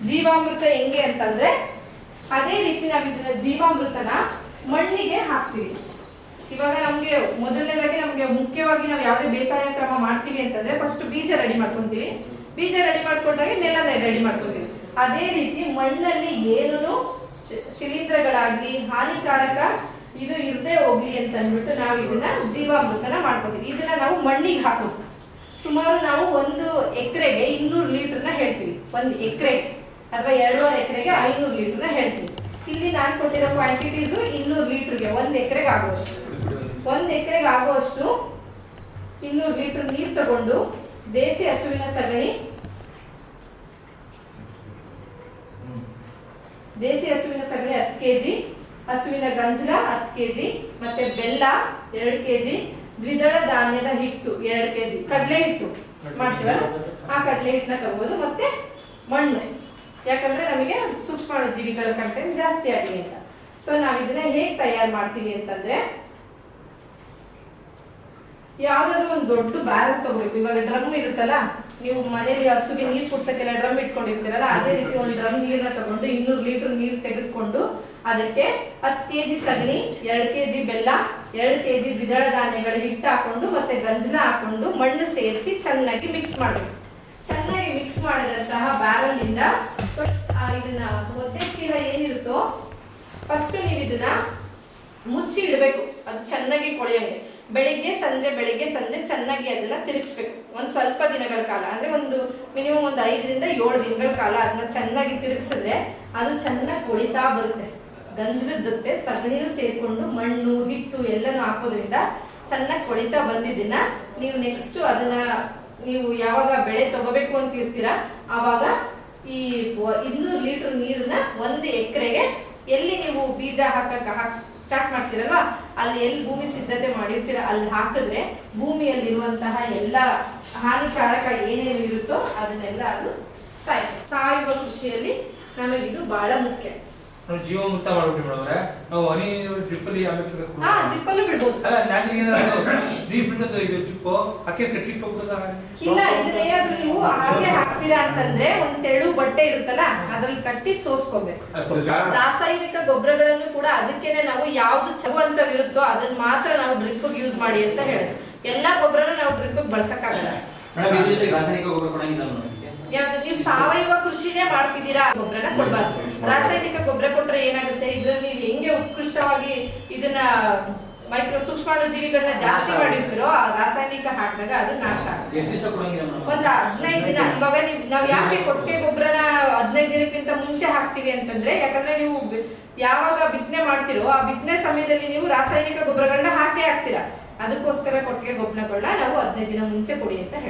ಜೀವಾಮೃತ ಹೆಂಗೆ ಅಂತಂದ್ರೆ ಅದೇ ರೀತಿ ನಾವು ಇದನ್ನ ಜೀವಾಮೃತನ ಮಣ್ಣಿಗೆ ಹಾಕ್ತೀವಿ. ಇವಾಗ ನಮ್ಗೆ ಮೊದಲನೇದಾಗಿ ನಮ್ಗೆ ಮುಖ್ಯವಾಗಿ ನಾವು ಯಾವುದೇ ಬೇಸಾಯ ಕ್ರಮ ಮಾಡ್ತೀವಿ ಅಂತಂದ್ರೆ ಫಸ್ಟ್ ಬೀಜ ರೆಡಿ ಮಾಡ್ಕೊಂತೀವಿ. ಬೀಜ ರೆಡಿ ಮಾಡ್ಕೊಂಡಾಗ ನೆಲನ ರೆಡಿ ಮಾಡ್ಕೊಂತೀವಿ. ಅದೇ ರೀತಿ ಮಣ್ಣಲ್ಲಿ ಏನು ಶಿಲೀಂಧ್ರಗಳಾಗ್ಲಿ ಹಾನಿಕಾರಕ ಇದು ಇರದೆ ಹೋಗ್ಲಿ ಅಂತ ಅಂದ್ಬಿಟ್ಟು ನಾವು ಇದನ್ನ ಜೀವಾಮೃತನ ಮಾಡ್ಕೋತೀವಿ. ಇದನ್ನ ನಾವು ಮಣ್ಣಿಗೆ ಹಾಕೋದು. ಸುಮಾರು ನಾವು 1 ಎಕರೆಗೆ 200 ಲೀಟರ್ನ ಹೇಳ್ತೀವಿ. 1 ಎಕರೆಗೆ ಅಥವಾ 2.5 ಎಕರೆಗೆ 500 ಲೀಟರ್ನ ಹೇಳ್ತೀವಿ. ಇಲ್ಲಿ ನಾನು ಕೊಟ್ಟಿರೋ ಕ್ವಾಂಟಿಟೀಸು 200 ಲೀಟರ್ಗೆ 1 ಎಕರೆಗೆ ಆಗುವಷ್ಟು. 1 ಎಕರೆಗೆ ಆಗುವಷ್ಟು 200 ಲೀಟರ್ ನೀರು ತಗೊಂಡು ದೇಸಿ ಹಸುವಿನ ಸಗಣಿ, ದೇಸಿ ಹಸುವಿನ ಸಗಣಿ 10 ಕೆಜಿ, ಹಸುವಿನ ಗಂಜಲ 10 ಕೆಜಿ, ಮತ್ತೆ ಬೆಲ್ಲ 2 ಕೆಜಿ, ದ್ವಿದಳ ಧಾನ್ಯದ ಹಿಟ್ಟು 2 ಕೆಜಿ, ಕಡಲೆ ಹಿಟ್ಟು ಮಾಡ್ತೀವಲ್ಲ ಆ ಕಡಲೆ ಹಿಟ್ಟನ್ನ ತಗೋದು, ಮತ್ತೆ ಮಣ್ಣು. ಯಾಕಂದ್ರೆ ನಮಗೆ ಸೂಕ್ಷ್ಮಾಣುಜೀವಿಗಳ ಕಂಟೆಂಟ್ ಜಾಸ್ತಿ ಆಗಲಿ ಅಂತ. ಸೊ ನಾವ್ ಇದನ್ನ ಹೇಗೆ ತಯಾರು ಮಾಡ್ತೀವಿ ಅಂತಂದ್ರೆ ಯಾವ್ದಾದ್ರು ಒಂದು ದೊಡ್ಡ ಬ್ಯಾರಲ್ ತಗೋಬೇಕು. ಇವಾಗ ಡ್ರಮ್ ಇರುತ್ತಲ್ಲ, ನೀವು ಮನೇಲಿ ಹಸುಗೆ ನೀರು ಕುಡ್ಸಕ್ಕೆಲ್ಲ ಡ್ರಮ್ ಇಟ್ಕೊಂಡಿರ್ತೀರಲ್ಲ, ಅದೇ ರೀತಿ ಒಂದು ಡ್ರಮ್ ನೀರನ್ನ ತಗೊಂಡು 200 ಲೀಟರ್ ನೀರು ತೆಗೆದುಕೊಂಡು ಅದಕ್ಕೆ 10 ಕೆಜಿ ಸಗಣಿ, 2 ಕೆಜಿ ಬೆಲ್ಲ, 2 ಕೆಜಿ ದ್ವಿದಳ ಧಾನ್ಯಗಳ ಹಿಟ್ಟು ಹಾಕೊಂಡು ಮತ್ತೆ ಗಂಜಲ ಹಾಕೊಂಡು ಮಣ್ಣು ಸೇರಿಸಿ ಚೆನ್ನಾಗಿ ಮಿಕ್ಸ್ ಮಾಡಬೇಕು. ಚೆನ್ನಾಗಿ ಮಿಕ್ಸ್ ಮಾಡಿದಂತಹ ಬ್ಯಾರಲ್ ಇಂದ ಇದನ್ನ ಒದ್ದೆ ಚೀಲ ಏನಿರುತ್ತೋ ಫಸ್ಟ್ ನೀವು ಇದನ್ನ ಮುಚ್ಚಿ ಇಡಬೇಕು. ಅದು ಚೆನ್ನಾಗಿ ಕೊಳೆಯಂಗೆ ಬೆಳಿಗ್ಗೆ ಸಂಜೆ ಚೆನ್ನಾಗಿ ಅದನ್ನ ತಿರುಗಿಸ್ಬೇಕು. ಒಂದ್ ಸ್ವಲ್ಪ ದಿನಗಳ ಕಾಲ, ಅಂದ್ರೆ ಮಿನಿಮಮ್ 5 ರಿಂದ 7 ದಿನಗಳ ಕಾಲ ಅದನ್ನ ಚೆನ್ನಾಗಿ ತಿರುಗಿಸಿದ್ರೆ ಅದು ಚೆನ್ನಾಗಿ ಕೊಳಿತಾ ಬರುತ್ತೆ. ಗಂಜಲದ ಜೊತೆ ಸಗಣಿನೂ ಸೇರ್ಕೊಂಡು ಮಣ್ಣು ಹಿಟ್ಟು ಎಲ್ಲನೂ ಹಾಕೋದ್ರಿಂದ ಚೆನ್ನಾಗಿ ಕೊಳಿತಾ ಬಂದಿದ್ದನ್ನ ನೀವು ನೆಕ್ಸ್ಟ್ ಅದನ್ನ ನೀವು ಯಾವಾಗ ಬೆಳೆ ತಗೋಬೇಕು ಅಂತ ಇರ್ತೀರಾ ಆವಾಗ ಈ 200 ಲೀಟರ್ ನೀರನ್ನ 1 ಎಕರೆಗೆ ಎಲ್ಲಿ ನೀವು ಬೀಜ ಸ್ಟಾರ್ಟ್ ಮಾಡ್ತೀರಲ್ವಾ ಅಲ್ಲಿ ಎಲ್ಲಿ ಭೂಮಿ ಸಿದ್ಧತೆ ಮಾಡಿರ್ತೀರ ಅಲ್ಲಿ ಹಾಕಿದ್ರೆ ಭೂಮಿಯಲ್ಲಿರುವಂತಹ ಎಲ್ಲ ಹಾನಿಕಾರಕ ಏನೇನು ಇರುತ್ತೋ ಅದನ್ನೆಲ್ಲ ಅದು ಸಾವಯವ ಕೃಷಿಯಲ್ಲಿ ನಮಗಿದು ಬಹಳ ಮುಖ್ಯ. ಜೀವಾಮೃತ ಮಾಡ್ಬಿಟ್ಟು ಮೇಡಮ್ರೆ ನಾವು ಹನಿ ಡ್ರಿಪ್ಪಲ್ಲಿ ಡ್ರಿಪ್ಪಲ್ಲೂ ಬಿಡ್ಬೋದು. ಅಲ್ಲ ನೀರು ಬಿಡ್ತದೆ ಇದು ಡ್ರಿಪ್ಪು ಅಕ್ಕೆ ಕಟ್ಟಿಟ್ಕೋಬೋದಾ? ಇಲ್ಲ, ಇದನ್ನೇನಾದ್ರೂ ನೀವು ಹಾಗೆ ಹಾಕ್ತೀರಾ ಅಂತಂದ್ರೆ ಒಂದ್ ತೆಳು ಬಟ್ಟೆ ಇರುತ್ತಲ್ಲ ಅದ್ರಲ್ಲಿ ಕಟ್ಟಿ ಸೋಸ್ಕೋಬೇಕು. ರಾಸಾಯನಿಕ ಗೊಬ್ಬರಗಳನ್ನು ಕೂಡ ಅದಕ್ಕೇನೆ ನಾವು ಯಾವ್ದು ಚಗುವಂತವಿರುತ್ತೋ ಅದನ್ನ ಮಾತ್ರ ನಾವು ಡ್ರಿಪ್ ಯೂಸ್ ಮಾಡಿ ಅಂತ ಹೇಳೋದು. ಎಲ್ಲಾ ಗೊಬ್ಬರನು ನಾವು ಡ್ರಿಪ್ ಬಳಸಕ್ಕಾಗಲ್ಲ. ನೀವು ಸಾವಯವ ಕೃಷಿನೇ ಮಾಡ್ತಿದ್ದೀರಾ, ಗೊಬ್ಬರನ ಕೊಡ್ಬಾರ್ದು. ರಾಸಾಯನಿಕ ಗೊಬ್ಬರ ಕೊಟ್ರೆ ಏನಾಗುತ್ತೆ, ಇದ್ರಲ್ಲಿ ನೀವು ಹೆಂಗೆ ಉತ್ಕೃಷ್ಟವಾಗಿ ಇದನ್ನ ಸೂಕ್ಷ್ಮಾಣುಜೀವಿಗಳನ್ನ ಜಾಸ್ತಿ ಮಾಡಿರ್ತೀರೋ ಆ ರಾಸಾಯನಿಕ ಹಾಕಿದಾಗ ಅದು ನಾಶ ಆಗುತ್ತೆ. ಒಂದ್ 15 ದಿನ. ಇವಾಗ ನಾವ್ ಯಾಕೆ ಕೊಟ್ಟಿಗೆ ಗೊಬ್ಬರನ 15 ದಿನಕ್ಕಿಂತ ಮುಂಚೆ ಹಾಕ್ತಿವಿ ಅಂತಂದ್ರೆ, ಯಾಕಂದ್ರೆ ನೀವು ಯಾವಾಗ ಬಿತ್ತನೆ ಮಾಡ್ತಿರೋ ಆ ಬಿತ್ತನೆ ಸಮಯದಲ್ಲಿ ನೀವು ರಾಸಾಯನಿಕ ಗೊಬ್ಬರಗಳನ್ನ ಹಾಕ್ತೀರಾ. ಅದಕ್ಕೋಸ್ಕರ ಕೊಟ್ಟಿಗೆ ಗೊಬ್ಬರಗಳನ್ನ ನಾವು 15 ದಿನ ಮುಂಚೆ ಕೊಡಿ ಅಂತ